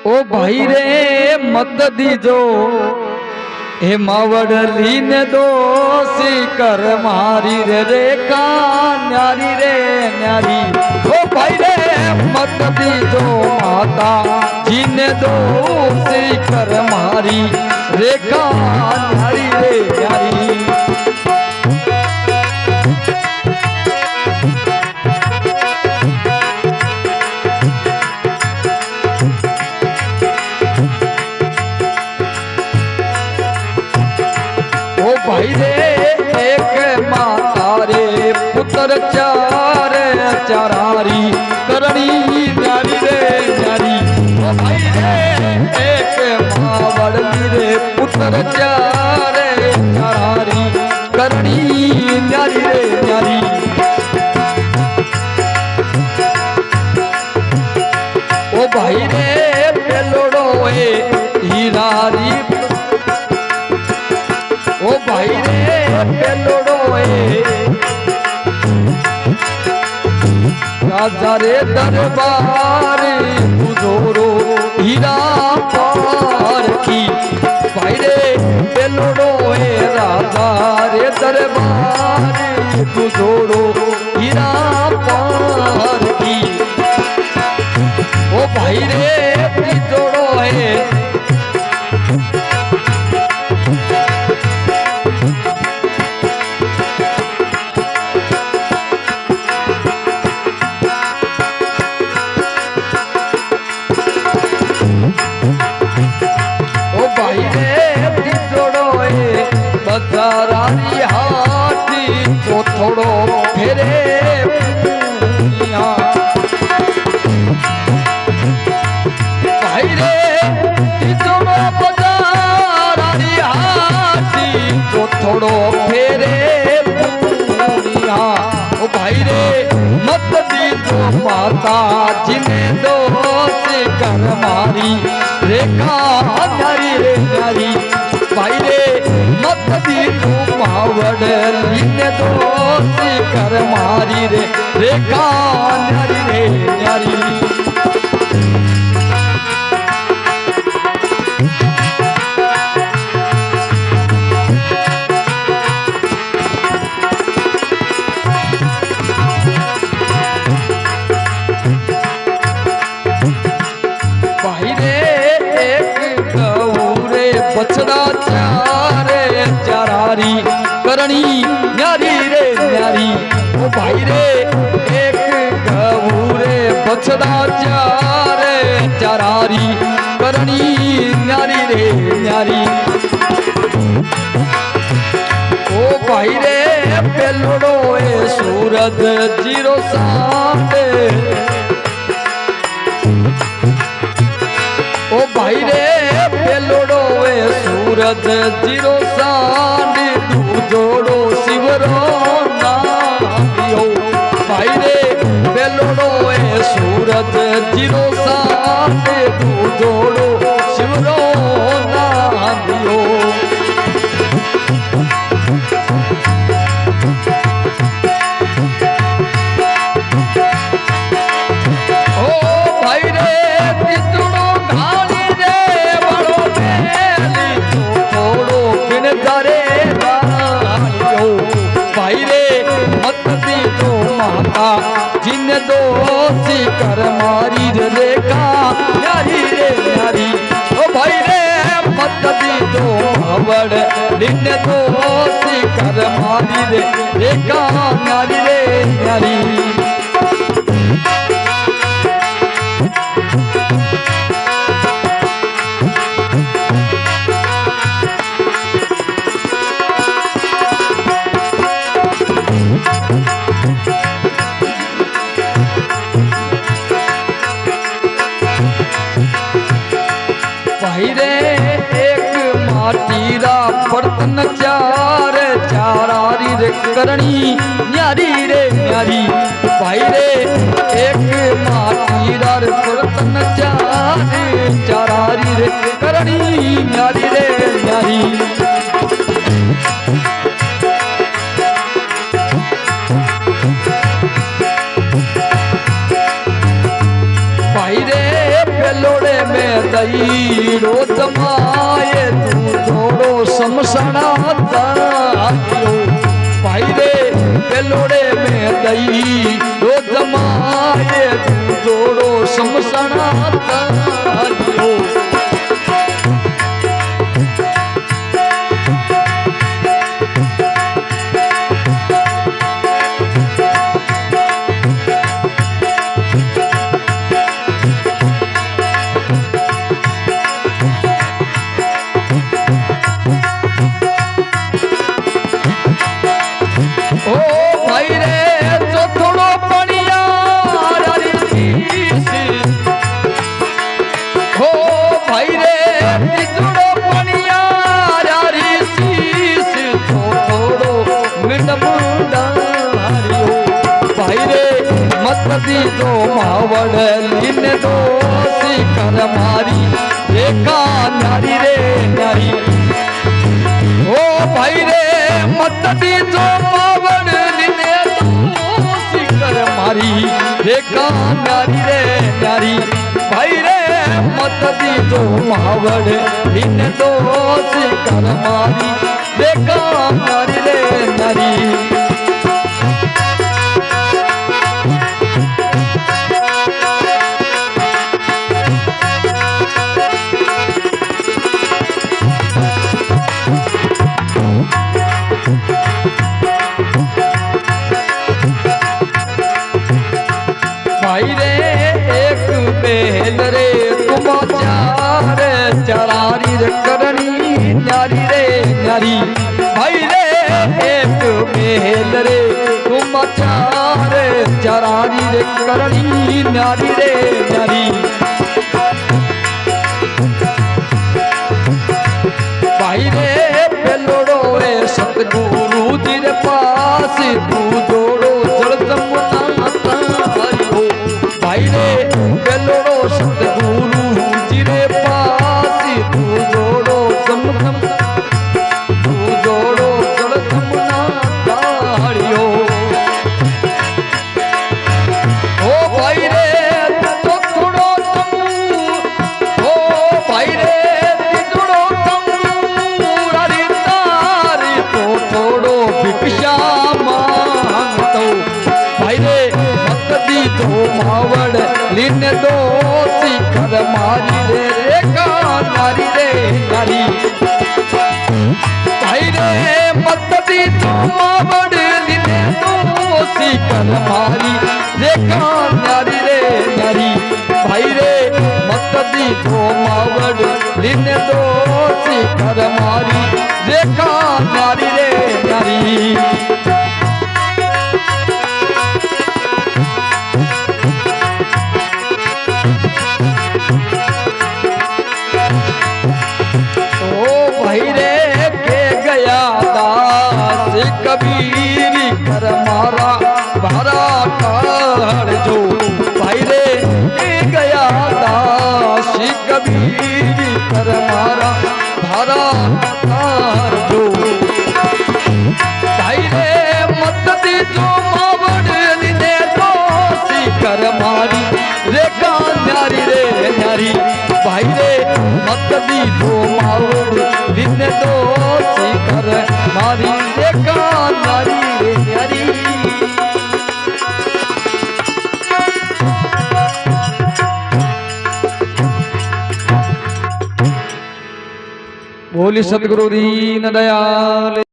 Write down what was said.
ओ भाई रे मत दीजो हे मावड़ली ने दोषी कर मारी रे रेखा न्यारी रे न्यारी। ओ भाई रे मत दीजो माता जी ने दोषी कर मारी रेखा न्यारी रे न्यारी। भाई रे एक माता रे पुत्र चार चारारी करणी न्यारी रे न्यारी। ओ भाई रे एक मावड़ली रे पुत्र चार चारारी करणी न्यारी रे न्यारी। ओ भाई रे पेलोड़ो है हीरारी। ओ भाई रे पेलोड़ो राजा रे दरबार बुझोरो हीरा पार की। भाई रे पेलोड़ो राजा रे दरबार बुझोरो हीरा पार की। ओ भाई रे पिछोड़ो बजारारी हाथी तो थोड़ो फेरे भाई रे तिजोड़ो बजारारी हाथी तो थोड़ो फेरे ओ भाई रे मत दीजो माता जिन्हें दोषी कर मारी रेखा न्यारी रे न्यारी। भाई रे मत दीजो मावड़ली ने दोषी कर मारी रे रेखा न्यारी रे न्यारी। बछड़ा चारे चारारी करणी न्यारी रे न्यारी। ओ भाई रे एक गौरे बछड़ा चारे चारारी करणी न्यारी रे न्यारी। ओ भाई रे पेलोड़ो सूरज जीरो सामने। ओ भाई रे पेलोड़ो सूरज जीरो सांडी तू जोड़ो शिवरो नादियो। भाई रे पेलोड़ो सूरज जीरो सांडी तू जोड़ो शिवरो नादियो। जिन दोषी कर मारी रे रेखा न्यारी रे न्यारी। ओ भाई रे मत दीजो मावड़ली ने दोषी कर मारी रे रेखा न्यारी रे न्यारी। भाई रे एक माटीरा बर्तन चार चारारी रे करणी न्यारी रे न्यारी। भाई रे एक माटीरा बर्तन चार चारारी रे करणी न्यारी रे न्यारी। भाई रे पेलोड़ पेलोड़े में दई रोज माए तू जोड़ो समसना तारियो भाई रे पेलोड़े में दई रोज माए तू जोड़ो समसना तारियो दीजो मावड़ लीन दोषी कर मारी देखा नारी रे नारी ओ भाई रे मत दीजो मावड़ लीन दोषी कर मारी देखा नारी रे नारी भाई रे मत दीजो मावड़ लीन दोषी कर मारी देखा नारी रे नारी बेल रे तुम चार चरारी करनी न्यारी रे न्यारी भाई रे एक बेल रे तुम चार चरारी करनी न्यारी रे न्यारी भाई रे पेलोड़ो रे सतगुरु जी रे पास तू जोड़ो जड़ जमुना तारियो भाई रे पेलोड़ो सतगुरु जी रे पास तू जोड़ो जमुना तू जोड़ो जड़ जमुना तारियो ओ भाई रे तो छोड़ो तुम ओ भाई रे तो मावड़ लीन दोषी कर मारी रे रेखा नारी रे नारी भाई रे मत दी तो मावड़ लीन दोषी कर मारी रेखा नारी रे नारी भाई रे मत दी तो मावड़ लीन दोषी कर मारी रेखा नारी रे नारी कबीर कर मारा भारा कर जो भाई रे गया दास कबीर कर मारा भारा कर जो भाई रे मत दी जो मावड़ लीने दोषी कर मारी रेखा न्यारी रे न्यारी भाई रे मत दी जो मावड़ लीने दोषी कर मारी रेखा नारी रे नारी बोली सतगुरु दीन दयाल।